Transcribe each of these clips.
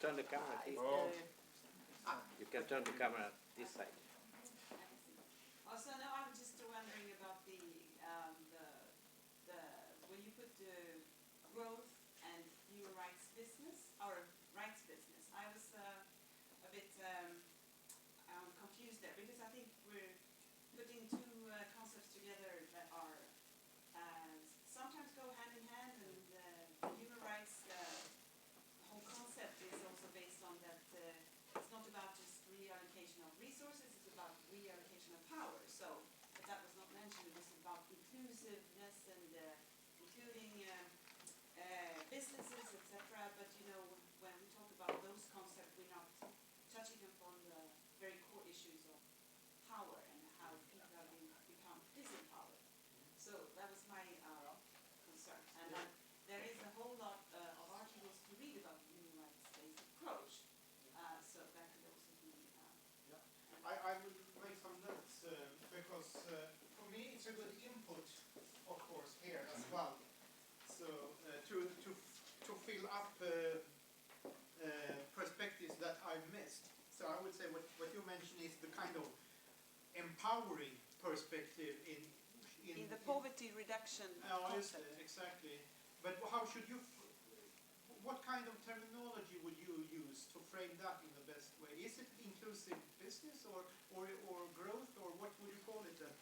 turn the camera. You can turn the camera this side. Also, no, I was just wondering about the when you put the growth and human rights business or rights business. I was a bit confused there because I think we're putting two concepts together that are sometimes go hand in hand, and the human rights whole concept is also based on that it's not about just reallocation of resources, it's about reallocation of power. So, but that was not mentioned, it was about inclusiveness and including businesses, etc. But you know, when we talk about those concepts, we're not touching upon the very core issues of power and how people have become disempowered. So that was my concern. And there is a whole lot of articles to read about the human rights-based approach. So that could also be... I will make some notes because for me it's a good input, of course, here as well. So to fill up perspectives that I've missed. So I would say what you mentioned is the kind of empowering perspective in the poverty reduction concept. Exactly. But how should you? What kind of terminology would you use to frame that in the best way? Is it inclusive business or growth, or what would you call it then?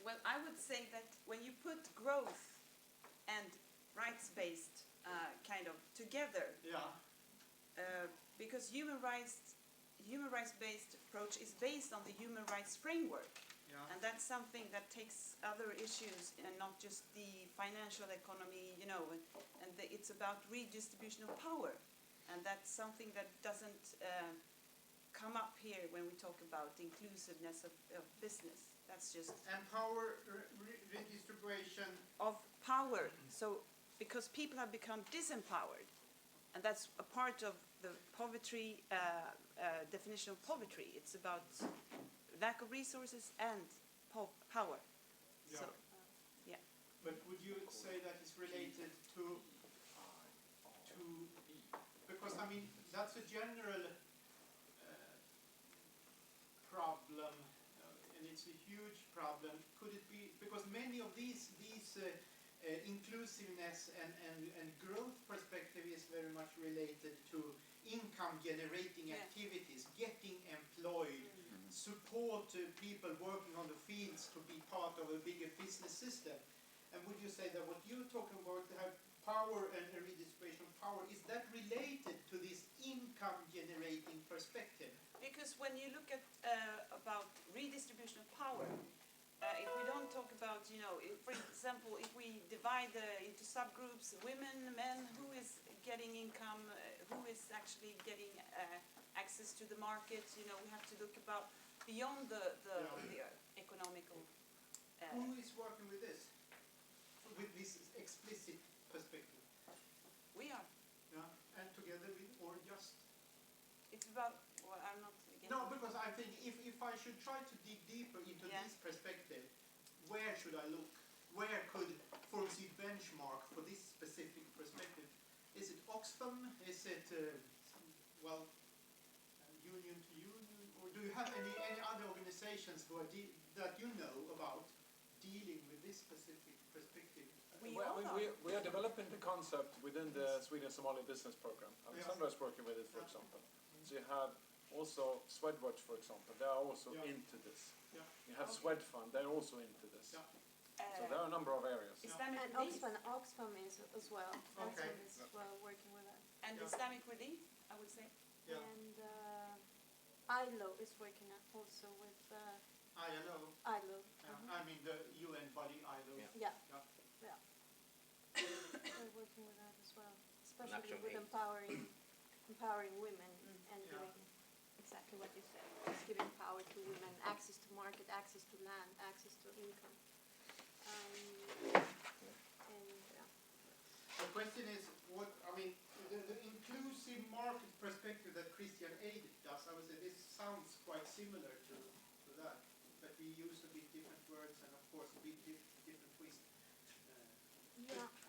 Well, I would say that when you put growth and rights-based kind of together, because human rights-based approach is based on the human rights framework. And that's something that takes other issues and not just the financial economy, you know, and it's about redistribution of power. And that's something that doesn't come up here when we talk about inclusiveness of business. That's just... And power redistribution... Of power. So, because people have become disempowered, and that's a part of the poverty, definition of poverty. It's about lack of resources and power. Yeah. So, But would you say that it's related to because I mean that's a general problem, and it's a huge problem. Could it be because many of these inclusiveness and growth perspective is very much related to income generating activities, getting employed, support people working on the fields to be part of a bigger business system. And would you say that what you're talking about, to have power and redistribution of power, is that related to this income generating perspective? because when you look at about redistribution of power, if we don't talk about, you know, if, for example, if we divide into subgroups, women, men, who is getting income, who is actually getting access to the market, you know, we have to look about beyond the economical... Who is working with this explicit perspective? We are. Yeah, and together with, or just? It's about, well, I'm not... No, because I think if I should try to dig deeper into this perspective, where should I look? Where could Forbes benchmark for this specific perspective? Is it Oxfam? Is it, well, union to union? Or do you have any other organizations who are that you know about dealing with this specific perspective? We are developing the concept within the Sweden-Somali business program. Alexandra is working with it, for example. So you have also Swedwatch, for example. They are also into this. You have Swedfund. They're also into this. So there are a number of areas. And Oxfam is as well. Okay. Is as well working with that. And Islamic Relief, I would say. Yeah. And ILO is working also with ILO. ILO. I mean the UN body ILO. Yeah. We're working with that as well, especially with empowering women and doing exactly what you said, just giving power to women, access to market, access to land, access to income. The question is, the inclusive market perspective that Christian Aid does, I would say this sounds quite similar to that, but we use a bit different words and of course a bit different twist.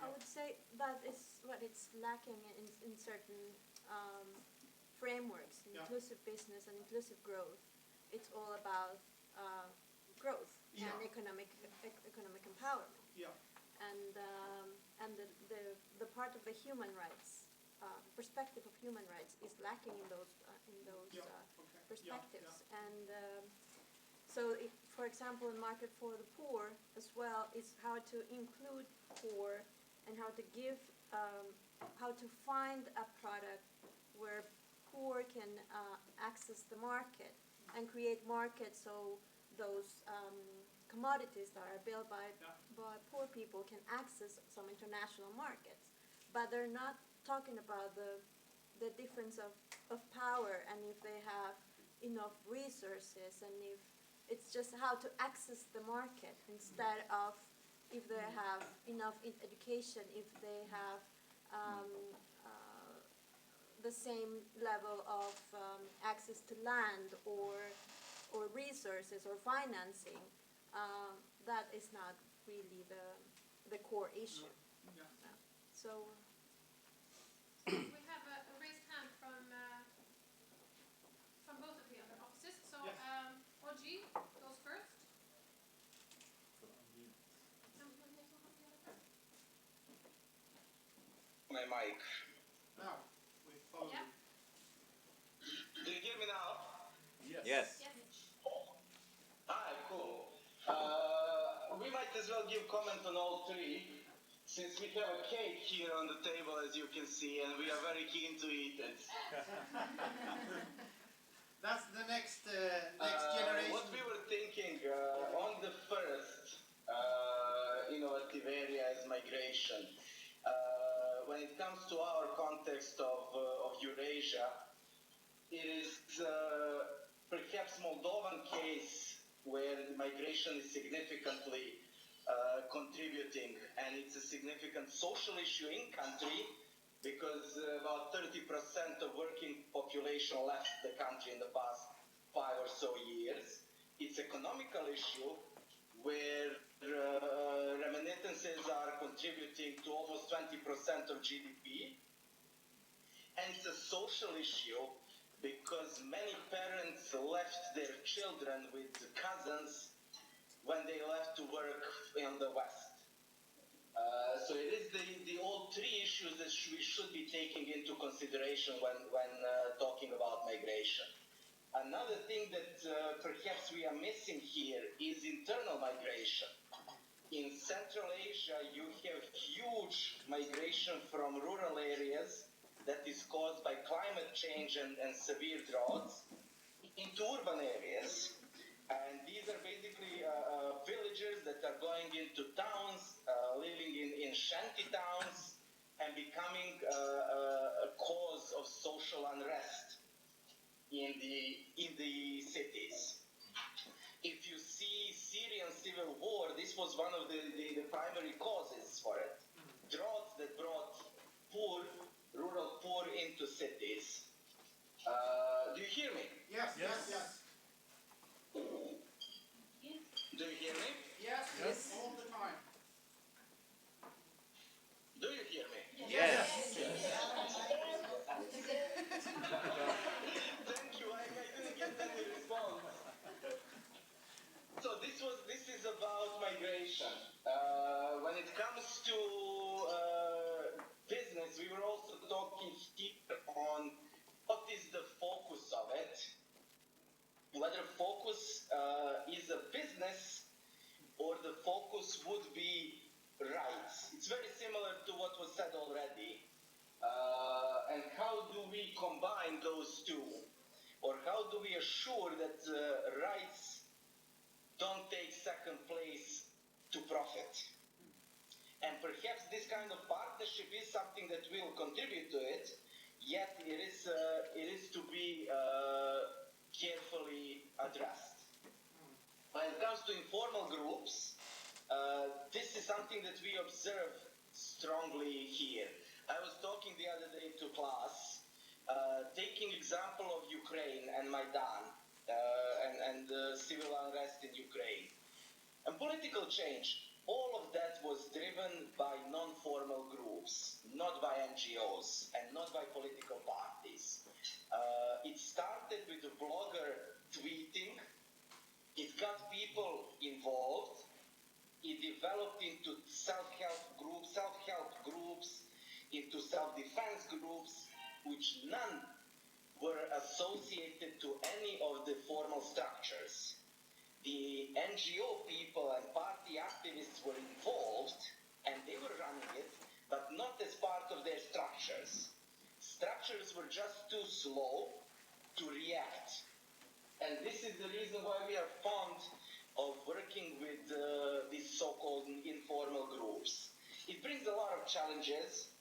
I would say that is what it's lacking in certain frameworks, inclusive business and inclusive growth, it's all about growth and economic empowerment. And the part of the human rights perspective of human rights is lacking in those perspectives. And so, for example, in Market for the Poor as well is how to include poor and how to give, how to find a product where poor can access the market and create markets so those commodities that are built by poor people can access some international markets. But they're not talking about the difference of power and if they have enough resources and if it's just how to access the market instead of if they have enough education, if they have the same level of access to land or resources or financing. That is not really the core issue. So we have a raised hand from both of the other offices. So Oji goes first. My mic. Now, we follow Yeah. Do you hear me now? Yes. Hi, cool. We might as well give comment on all three, since we have a cake here on the table, as you can see, and we are very keen to eat it. That's the next generation. What we were thinking on the first innovative area is migration. When it comes to our context of Eurasia, it is perhaps Moldovan case where migration is significantly contributing, and it's a significant social issue in country because about 30% of working population left the country in the past 5 or so years. It's economical issue where remittances are contributing to almost 20% of GDP. And it's a social issue because many parents left their children with cousins when they left to work in the West. So it is the all three issues that we should be taking into consideration when talking about migration. Another thing that perhaps we are missing here is internal migration. In Central Asia, you have huge migration from rural areas that is caused by climate change and severe droughts into urban areas. And these are basically villagers that are going into towns, living in shanty towns, and becoming a cause of social unrest in the cities. If you see Syrian civil war, this was one of the primary causes for it. Droughts that brought rural poor into cities. Do you hear me? Yes. Do you hear me? Yes. All the time. Do you hear me? Yes. Thank you. I didn't get any response. So this is about migration. When it comes to business, we were also talking here on what is the focus of it. Whether focus is a business or the focus would be rights. It's very similar to what was said already. And how do we combine those two? Or how do we assure that rights don't take second place to profit? And perhaps this kind of partnership is something that will contribute to it, yet it is to be carefully addressed. When it comes to informal groups, this is something that we observe strongly here. I was talking the other day to class, taking example of Ukraine and Maidan and the civil unrest in Ukraine. And political change, all of that was driven by non-formal groups, not by NGOs and not by political parties. It started with a blogger tweeting. It got people involved. It developed into self-help groups, into self-defense groups, which none were associated to any of the formal structures. The NGO people and party activists were involved, and they were running it, but not as part of their structures. Structures were just too slow to react. And this is the reason why we are fond of working with these so-called informal groups. It brings a lot of challenges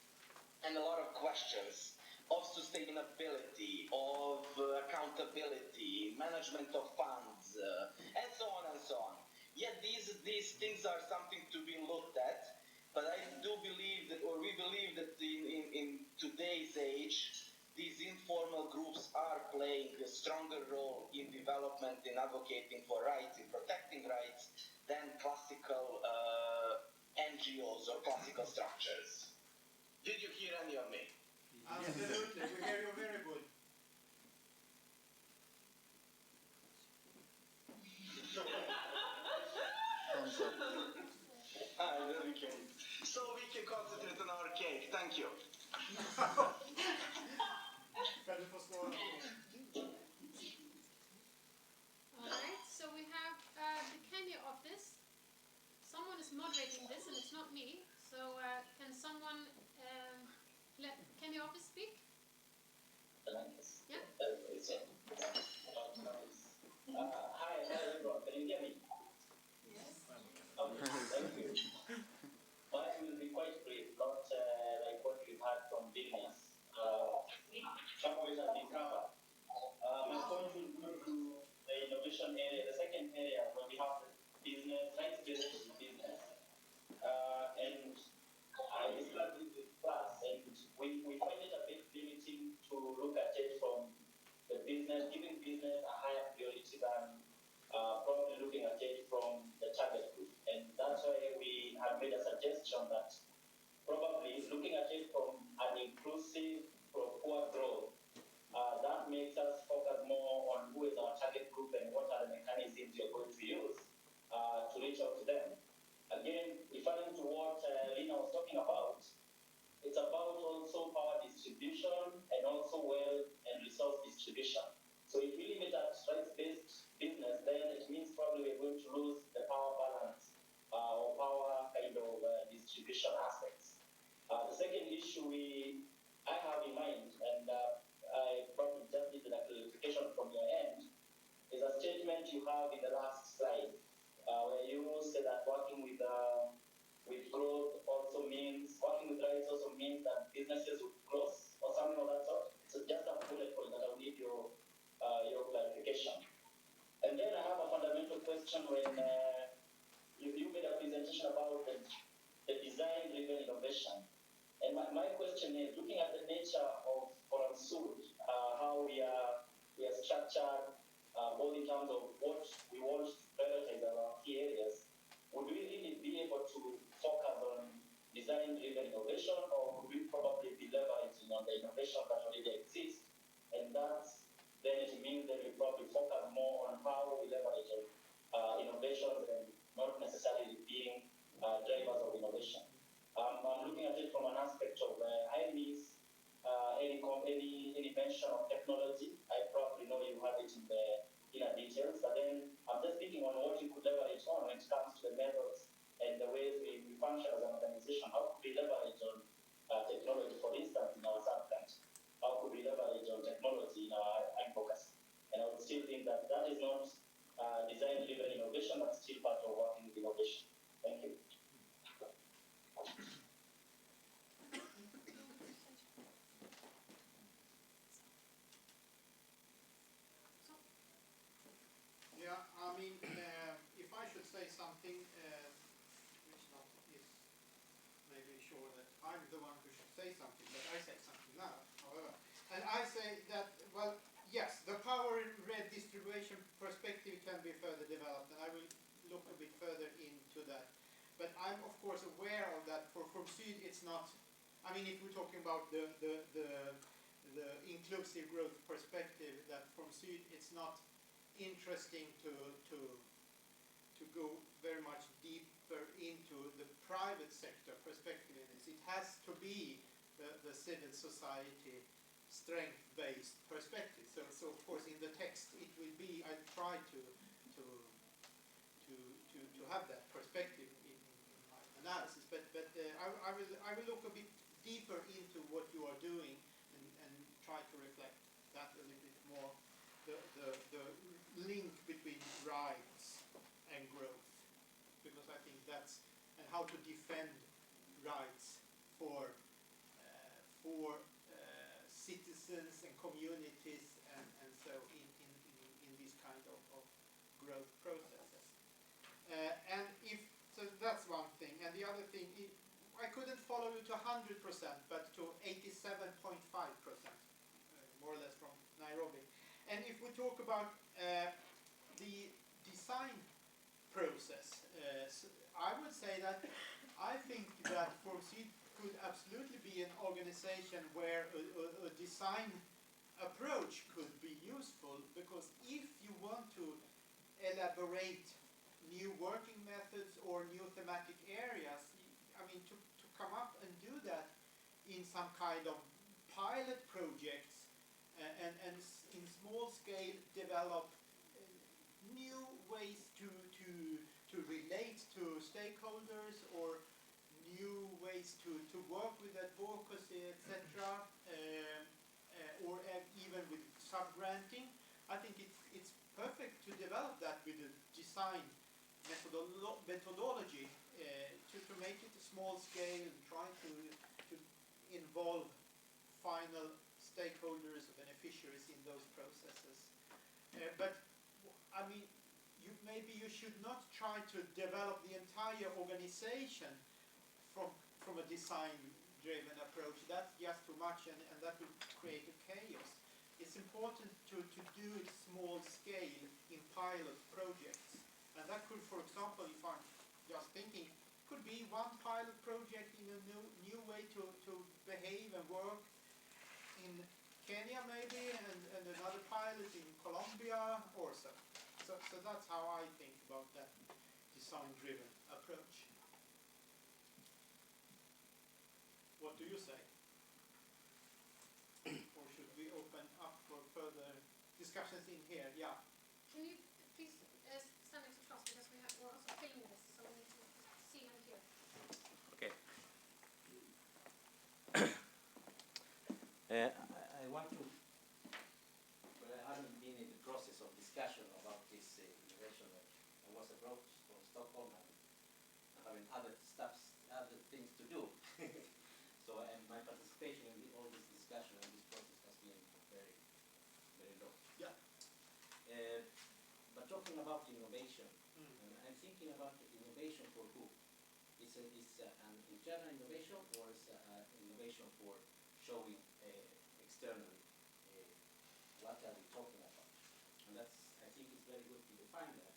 and a lot of questions of sustainability, of accountability, management of funds, and so on and so on. Yet these things are something to be looked at, but I do believe that, or we believe that in today's age, these informal groups are playing a stronger role in development, in advocating for rights, in protecting rights, than classical NGOs or classical structures. Did you hear any of me? Absolutely, we hear you very good. Okay. So we can concentrate on our cake. Thank you. Alright, so we have the Kenya office. Someone is moderating this and it's not me. So can someone let Kenya office speak? Yeah? Hi, everyone. Can you hear me? Yes. Thank you. Mine will be quite brief, not like what we've had from Vilnius. Some of it has been covered. My point will go to the innovation area, the second area where we have the business, rights-based business. And I discussed this with class, and we find it a bit limiting to look at it from the business, giving business a higher priority than probably looking at it from the target group. And that's why we have made a suggestion that probably looking at it from an inclusive, poor growth, that makes us focus more on who is our target group and what are the mechanisms you're going to use to reach out to them. Again, referring to what Lina was talking about, it's about also power distribution and also wealth and resource distribution. So if we limit at rights-based business, then it means probably we're going to lose the power balance or power kind of distribution aspects. The second issue I have in mind, and I probably just needed a clarification from your end, is a statement you have in the last slide, where you say that working with growth also means, working with rights also means that businesses would close or something of that sort. So just a bullet point that I will need your clarification. And then I have a fundamental question when you made a presentation about the design-driven innovation. And my question is, looking at the nature of Forum Sud, how we are structured, both in terms of what we want to prioritize as our key areas, would we really be able to focus on design-driven innovation, or would we probably be leveraging on the innovation that already exists? And then it means that we probably focus more on how we leverage innovations and not necessarily being drivers of innovation. I'm looking at it from an aspect of I miss any mention of technology. I probably know you have it in the inner details, but then I'm just thinking on what you could leverage on when it comes to the methods and the ways we function as an organization. How could we leverage on technology, for instance, in our sub-branch? How could we leverage on technology in our advocacy? And I would still think that is not design-driven innovation, but still part of working with innovation. Thank you. Yeah, I mean, if I should say something, which not is maybe sure that I'm the one who should say something, but I say something now, however. And I say that, well, yes, the power red distribution perspective can be further developed, and I will look a bit further into that. But I'm of course aware of that. For Syd, it's not. I mean, if we're talking about the inclusive growth perspective, it's not interesting to go very much deeper into the private sector perspective in this. It has to be the civil society strength-based perspective. So of course in the text it will be, I try to have that perspective in my analysis, but I will look a bit deeper into what you are doing and try to reflect that a little bit more, the link between rights and growth, because I think that's, and how to defend rights for citizens and communities and so in these kind of growth processes. And if, so that's one thing, and the other thing, I couldn't follow you to 100%, but to 87.5%, more or less from Nairobi. And if we talk about the design process, I would say that I think that FormSyd could absolutely be an organization where a design approach could be useful, because if you want to elaborate new working methods or new thematic areas, I mean, to come up and do that in some kind of pilot projects and in small scale develop new ways to relate to stakeholders, or new ways to work with advocacy, etc., or even with sub-granting. I think it's perfect to develop that with a design methodology, to make it a small scale and try to involve final stakeholders, beneficiaries in those processes. But I mean, maybe you should not try to develop the entire organization from a design-driven approach. That's just too much, and that will create a chaos. It's important to do it small scale in pilot projects. And that could, for example, if I'm just thinking, could be one pilot project in a new way to behave and work in Kenya maybe, and another pilot in Colombia or so. So that's how I think about that design-driven approach. What do you say? Or should we open up for further discussions in here? Yeah. Can you please stand next to Claes, because we're also filming this, so we need to see and hear. Okay. I want to, well, I haven't been in the process of discussion about this innovation. I was abroad from Stockholm and having other things to do. So my participation in all this discussion and this process has been very, very low. Yeah. But talking about innovation, I'm thinking about innovation for who? It's an internal innovation, or it's an innovation for showing externally what are we talking about? And that's, I think it's very good to define that.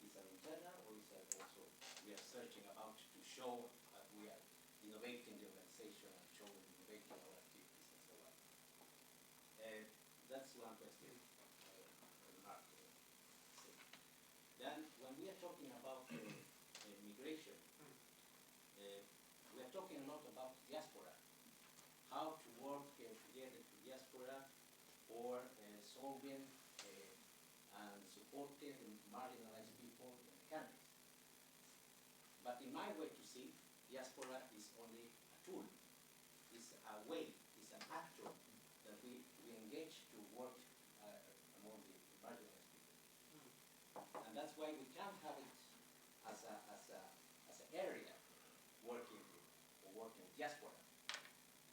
It's an internal, or is that also we are searching about to show that we are innovating the organization and showing innovating our activities and so on. That's one question. Then when we are talking about migration, we are talking a lot about diaspora. How to work together with diaspora for solving and supporting marginalized people in the countries. But in my way to see, diaspora is only a tool, is a way, is an actor that we engage to work among the marginalized people. And that's why we can't have it as an area working diaspora,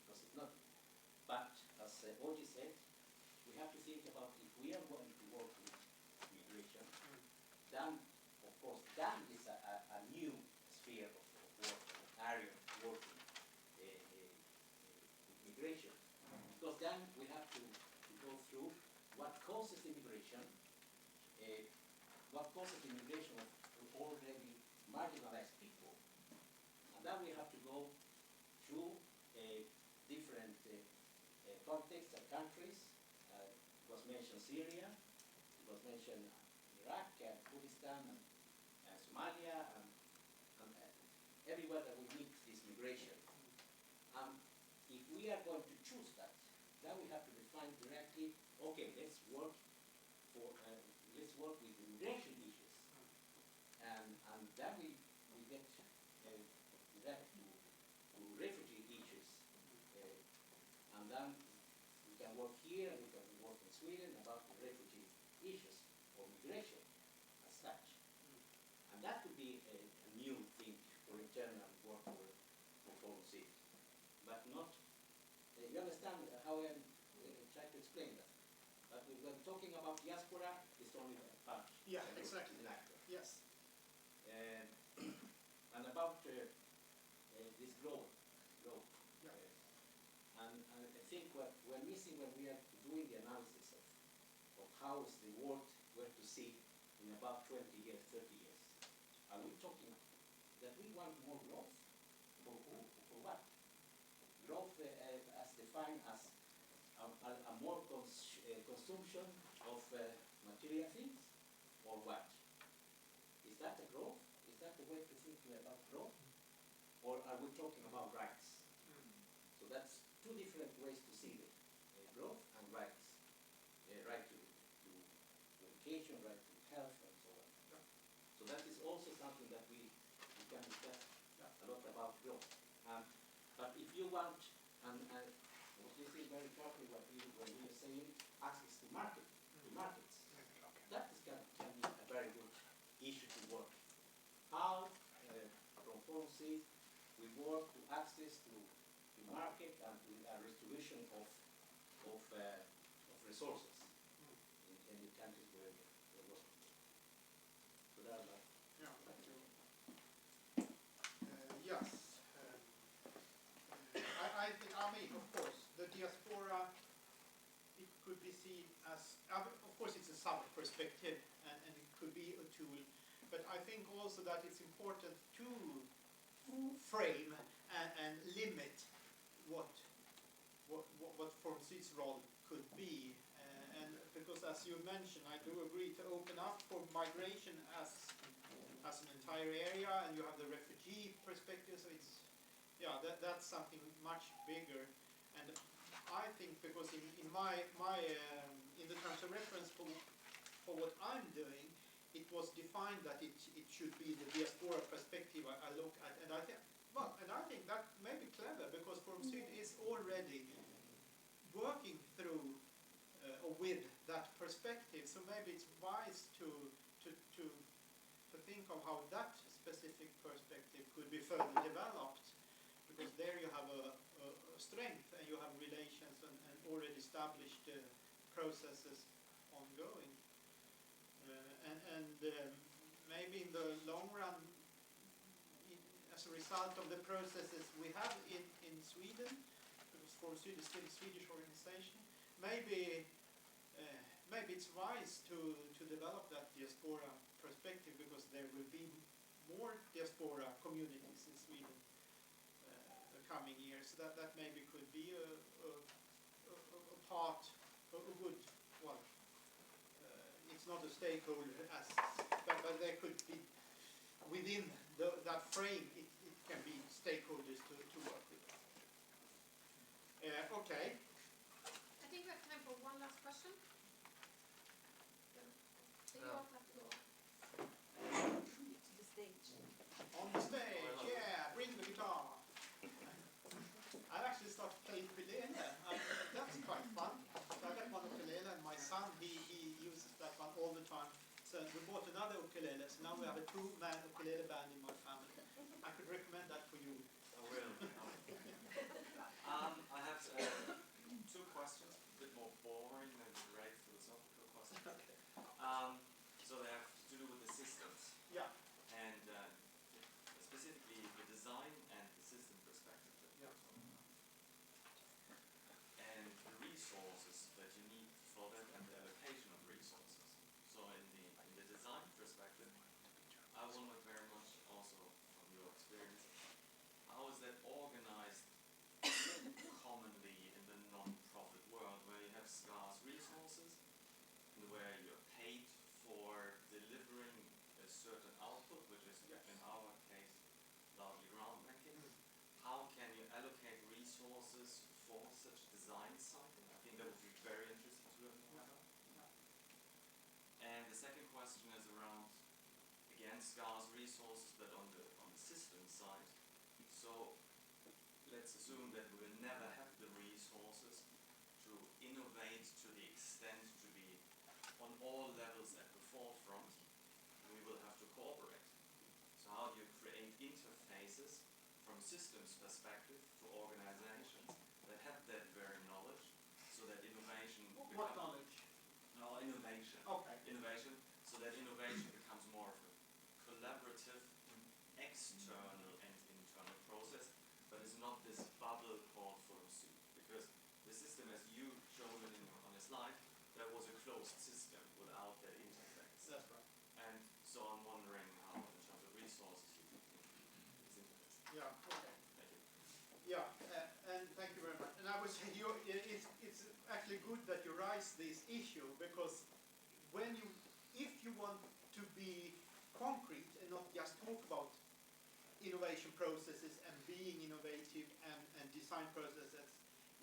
because it's not. But as Oji said, we have to think about if we are going to work with migration, then of course that is a new sphere of work, area of working with migration, because then we have to go through what causes immigration, of already marginalized people, and then we have to go through different contexts and countries. Was mentioned Syria, was mentioned Iraq and Kurdistan and Somalia and everywhere that we meet this migration. If we are going to choose that, then we have to define directly, okay, let's work with immigration issues. And then we get direct to refugee issues. And then we can work here, we can work in Sweden about the refugee issues or migration as such. And that could be a new thing for internal work for Forum City. But not, you understand how I'm trying to explain that? But when talking about diaspora, it's only a part. Yeah, exactly. An actor. Yes. And about this growth. Yeah. And I think what we're missing when we are doing the analysis of how is the world going to see in about 20 years, 30 years. Are we talking that we want more growth? For who? For what? Growth as defined as a more consumption of material things, or what? Is that a growth? Is that the way to think about growth? Or are we talking about rights? So that's two different ways to see it. Growth and rights. Right to education, right to health, and so on. Yeah. So that is also something that we can discuss a lot about growth. But if you want, and what you think very carefully when we are saying access to markets, that is can be a very good issue to work. How, from Forum C, we work to access to market and to a distribution of resources in the countries where we're working. So that's that. Yeah, thank you. Yes. I mean, of course, the diaspora, it could be seen as, of course it's a sub-perspective and it could be a tool, but I think also that it's important to frame and limit what Forum C's role could be. And because as you mentioned, I do agree to open up for migration as an entire area, and you have the refugee perspective, so it's, yeah, that's something much bigger. And I think because in my in the terms of reference for what I'm doing, it was defined that it should be the diaspora perspective I look at, and I think that may be clever because Forum Syd is already working through or with that perspective, so maybe it's wise to think of how that specific perspective could be further developed, because there you have a strength and you have relations and already established processes ongoing. Maybe in the long run, as a result of the processes we have in Sweden, because Forum Syd is still a Swedish organization, maybe it's wise to develop that diaspora perspective, because there will be more diaspora communities in Sweden the coming years. That maybe could be a part, a good, well, it's not a stakeholder as, but there could be within that frame. It can be stakeholders to work with. Okay. I think we have time for one last question. So you all have to go. To the stage. On the stage, yeah, bring the guitar. I've actually started playing ukulele. That's quite fun. So I got one ukulele, and my son, he uses that one all the time. So we bought another ukulele, so now we have a two-man ukulele band in my family. I could recommend that for you. Oh, really? I have two questions, a bit more boring than the great philosophical questions. So they have to do with the systems. Yeah. And specifically the design and the system perspective. Yeah. And the resources that you need for that and the allocation of resources. So in the design perspective, I wonder very much also from your experience, how is that organized commonly in the non-profit world, where you have scarce resources and where you're paid resources for such design cycle? I think that would be very interesting to learn more about. And the second question is around, again, scarce resources, but on the system side. So let's assume that we will never have the resources to innovate to the extent to be on all levels at the forefront, and we will have to cooperate. So how do you create interfaces from systems perspective to organizations that have that very knowledge, so that innovation What knowledge? No, innovation. Okay. Innovation, so that innovation becomes more of a collaborative, external and internal process, but it's not this bubble called photo soup. Because the system, as you showed it on the slide, that was a closed system without that interface. That's right. And so I'm wondering how, in terms of resources, you think is interface. Yeah. Okay. Thank you. Yeah, and thank you very much. And I would say it's actually good that you raise this issue, because if you want to be concrete and not just talk about innovation processes and being innovative and design processes,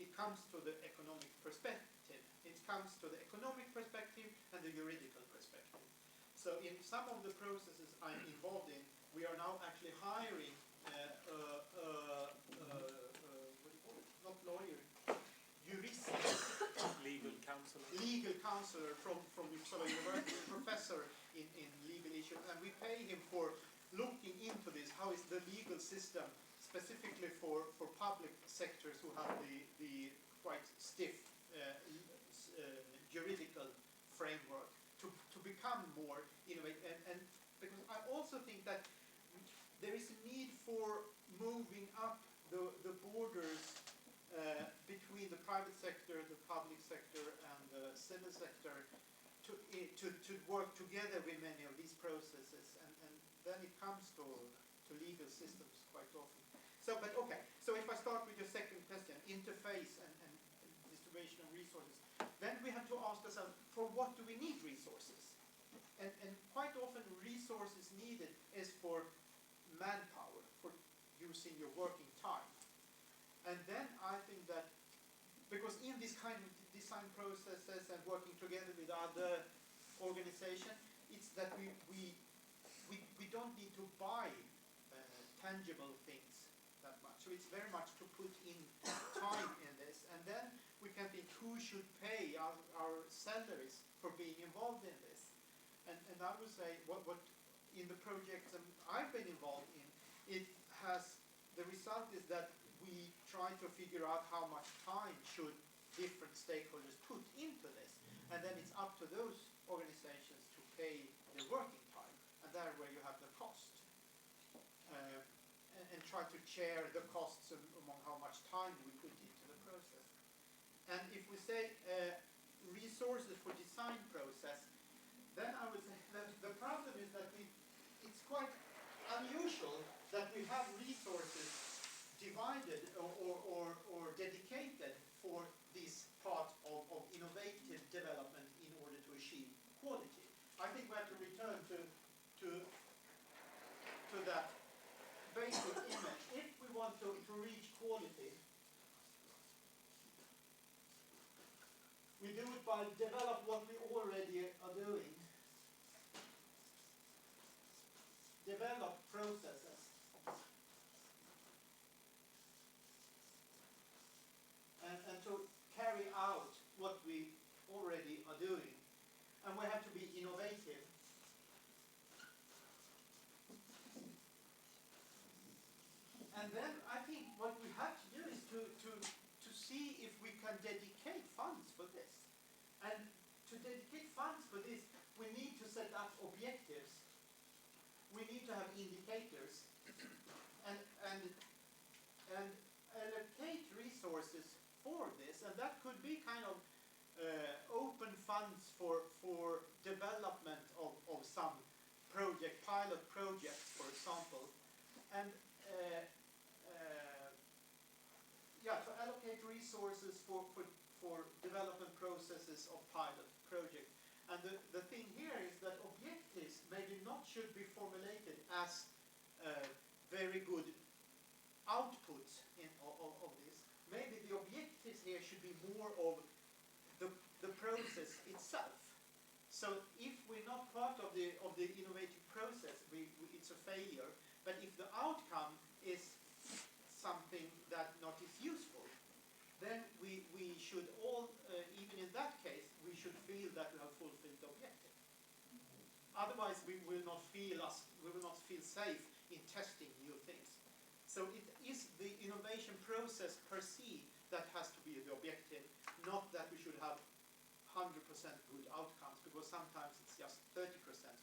it comes to the economic perspective. It comes to the economic perspective and the juridical perspective. So in some of the processes I'm involved in, we are now actually hiring not lawyer, jurist, legal counselor from Uppsala University, professor in legal issues, and we pay him for looking into this. How is the legal system specifically for public sectors who have the quite stiff juridical framework to become more innovative, and because I also think that there is a need for moving up the borders between the private sector, the public sector, and the civil sector to work together with many of these processes, and then it comes to legal systems quite often. So, but okay, so if I start with your second question, interface and distribution of resources, then we have to ask ourselves, for what do we need resources? And quite often resources needed is for manpower, for using your working time. And then I think that, because in this kind of design processes and working together with other organizations, it's that we don't need to buy tangible things that much. So it's very much to put in time in this. And then we can think who should pay our salaries for being involved in this. And I would say what in the projects I've been involved in, the result is that we try to figure out how much time should different stakeholders put into this. And then it's up to those organizations to pay their working time. And there where you have the cost. And try to share the costs among how much time we put into the process. And if we say resources for design process, then I would say that the problem is that it's quite unusual that we have resources divided or dedicated for this part of innovative development in order to achieve quality. I think we have to return to that basic image. If we want to reach quality, we do it by develop what we already are doing. Develop processes. And to carry out what we already are doing. And we have to be innovative. And then I think what we have to do is to see if we can dedicate funds for this. And to dedicate funds for this, we need to set up objectives. We need to have indicators. And allocate resources for this. And that could be kind of open funds for development of some project, pilot projects, for example. And to allocate resources for development processes of pilot projects. And the thing here is that objectives maybe not should be formulated as very good outputs of this. Maybe the more of the process itself. So if we're not part of the innovative process, it's a failure. But if the outcome is something that not is useful, then we should all, even in that case, we should feel that we have fulfilled the objective. Otherwise, we will not feel safe in testing new things. So it is the innovation process per se that has to be the objective, not that we should have 100% good outcomes, because sometimes it's just 30%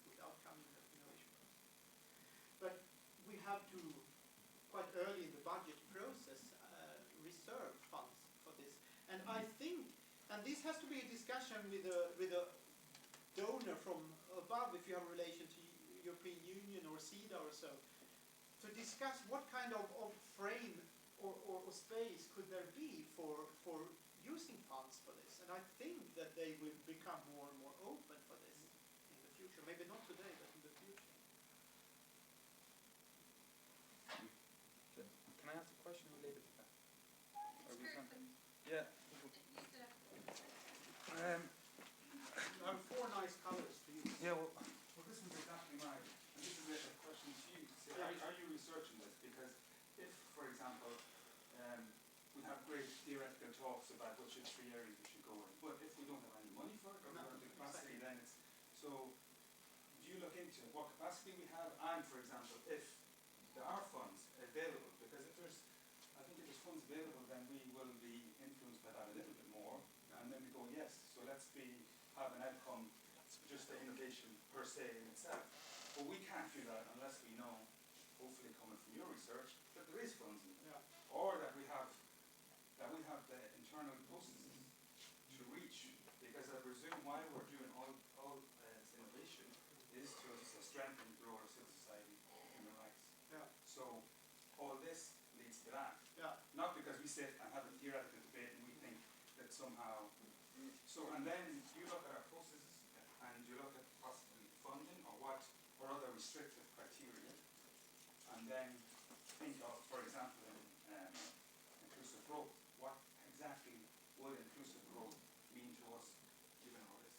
good outcome in the innovation process. But we have to, quite early in the budget process, reserve funds for this. And I think, and this has to be a discussion with a donor from above, if you have a relation to European Union or CEDA or so, to discuss what kind of frame or space could there be for using funds for this. And I think that they will become more and more open for this in the future. Maybe not today, but in the future. Can I ask a question related to that? Yeah. You have 4 nice colors to use. Yeah, well, this was exactly my, and this is a question to you. So are you researching this? Because if, for example, we have great theoretical talks about which are 3 areas we should go in, but if we don't have any money for it, or we don't have the capacity, then it's, so do you look into what capacity we have, and for example, if there are funds available, because if there's, I think if there's funds available, then we will be influenced by that a little bit more, and then we go, yes, so let's have an outcome, just the innovation per se in itself. But we can't do that unless we know, hopefully coming from your research, that there is funds in it, or that we have the internal processes to reach, because I presume why we're doing all this innovation is to strengthen and grow our civil society human rights. Yeah. So all this leads to that. Yeah. Not because we sit and have a theoretical debate and we think that somehow. So and then you look at our processes and you look at possibly funding or other restrictive criteria, and then think of, for example, inclusive growth. What exactly would inclusive growth mean to us, given all this?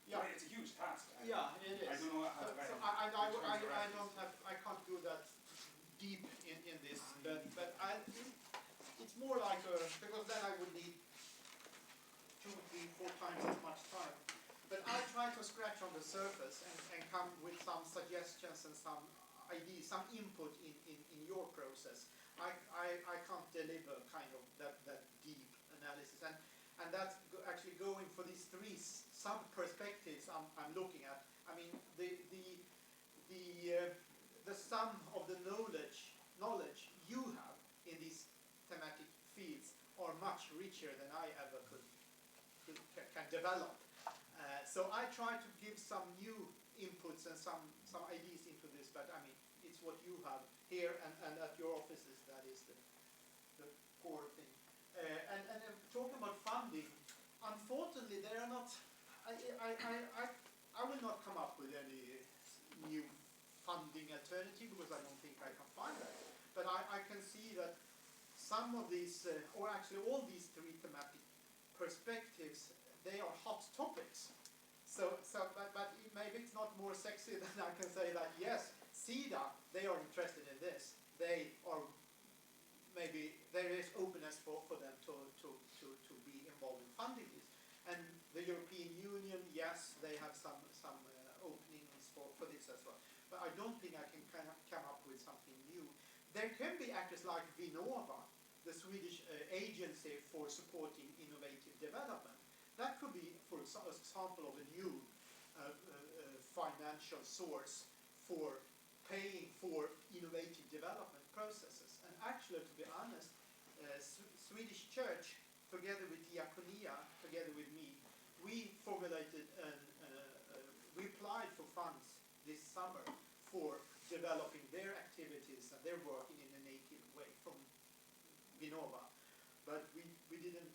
Yeah. I mean, it's a huge task. Yeah, it is. I don't know how I can't go that deep in this, but it's more like because then I would need 2, 3, 4 times as much time. But I try to scratch on the surface and come with some suggestions and some ideas, some input in your process. I can't deliver kind of that deep analysis, and that's actually going for these 3 sub-perspectives I'm looking at. I mean, the sum of the knowledge you have in these thematic fields are much richer than I ever can develop. So I try to give some new inputs and some ideas into this, but I mean, it's what you have here and at your offices that is the core thing. And talking about funding, unfortunately, they are not. I will not come up with any new funding alternative because I don't think I can find that. But I can see that some of these, or actually all these 3 thematic perspectives, they are hot topics. But maybe it's not more sexy than I can say that yes, CEDA, they are interested in this. They are, maybe there is openness for them to be involved in funding this. And the European Union, yes, they have some openings for this as well. But I don't think I can come up with something new. There can be actors like Vinnova, the Swedish agency for supporting innovative development. That could be, for example, of a new financial source for paying for innovative development processes. And actually, to be honest, Swedish Church, together with Diakonia, together with me, we formulated we applied for funds this summer for developing their activities and their work in a native way from Vinnova. But we didn't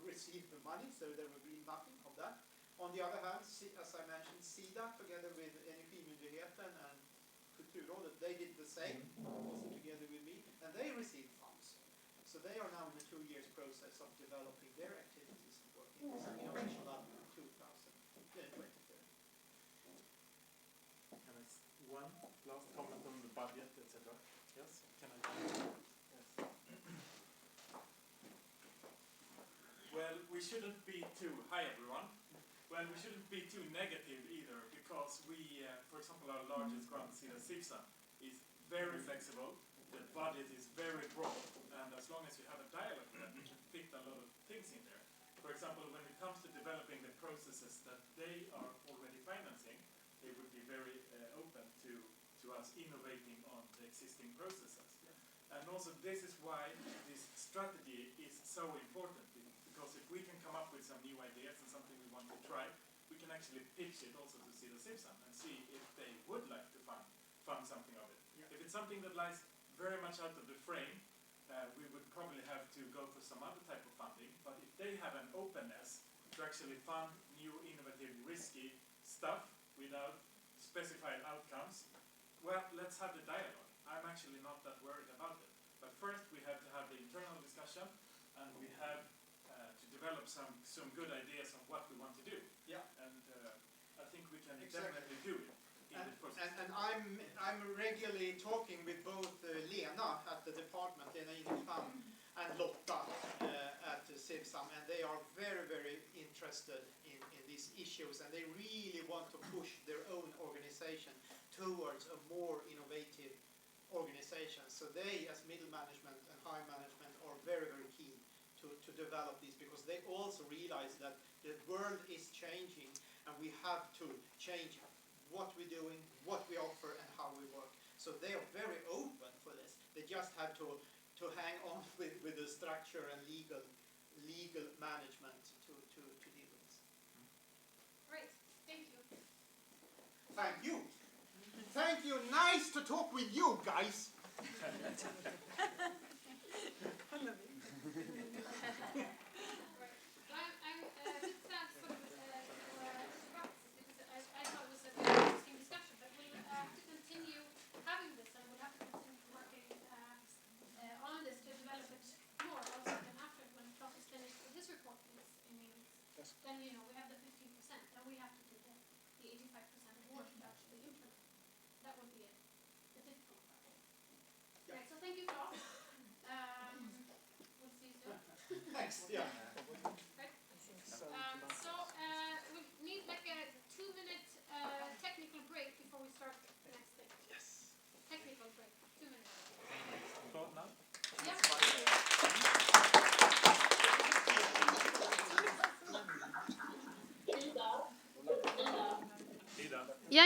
receive the money, so there will be nothing of that. On the other hand, as I mentioned, CEDA, together with Energimyndigheten and Kulturrådet, they did the same, also together with me, and they received funds. So they are now in a 2 years process of developing their activities and work in this Innovation Lab 2023. Can I one last comment on the budget, etc.? Yes? Can I comment? Yes. Well, we shouldn't be too, hi everyone. Well, we shouldn't be too negative either, because we, for example, our largest grant, Sibsa, is very flexible, the budget is very broad, and as long as you have a dialogue with them, you can fit a lot of things in there. For example, when it comes to developing the processes that they are already financing, they would be very open to us innovating on the existing processes. And also this is why this strategy is so important, because if we can come up with some new ideas and something we want to try, we can actually pitch it also to Sibsa and see if they would like to fund something of it. If it's something that lies very much out of the frame, we would probably have to go for some other type of funding, but if they have an openness to actually fund new, innovative, risky stuff without specified outcomes, well, let's have the dialogue. I'm actually not that worried about it. But first we have to have the internal discussion, and we have to develop some good ideas on what we want to do. Yeah. And I think we can definitely do it in the process. And I'm regularly talking with both Lena at the department, Lena Idefam, and Lotta at Sibsam, and they are very, very interested in these issues, and they really want to push their own organization towards a more innovative organization. So they, as middle management and high management, are very, very keen to develop this, because they also realize that the world is changing and we have to change what we're doing, what we offer, and how we work. So they are very open for this. They just have to hang on with the structure and legal management to deal with this. Great, thank you. Thank you. Thank you. Nice to talk with you guys. Then, you know, we have the 15%, then we have to do the 85% work to actually implement. That would be the difficult part. Yeah. Right, so thank you, Claes. We'll see you soon. Thanks. Yeah. Right. We need like a 2-minute technical break before we start the next thing. Yes. Technical break, 2 minutes. Start now? Yeah. Hilda. Ja.